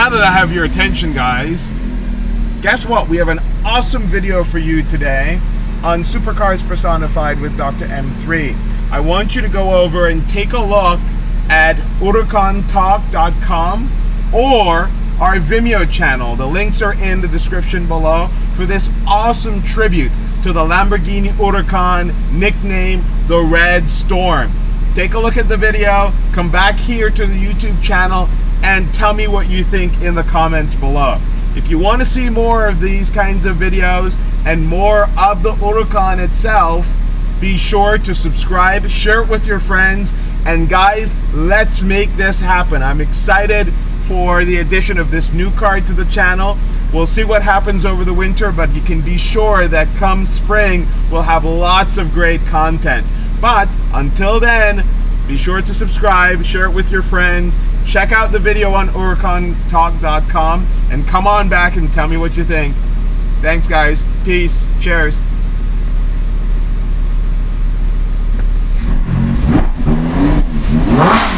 now that I have your attention, guys, guess what? We have an awesome video for you today on Supercars Personified with Dr. M3. I want you to go over and take a look at huracantalk.com or our Vimeo channel. The links are in the description below for this awesome tribute to the Lamborghini Huracan, nicknamed the Red Storm. Take a look at the video, come back here to the YouTube channel, and tell me what you think in the comments below. If you want to see more of these kinds of videos and more of the Huracan itself, be sure to subscribe, share it with your friends, and guys, let's make this happen. I'm excited for the addition of this new car to the channel. We'll see what happens over the winter, but you can be sure that come spring, we'll have lots of great content. But until then, be sure to subscribe, share it with your friends, check out the video on huracantalk.com, and come on back and tell me what you think. Thanks, guys. Peace. Cheers. What?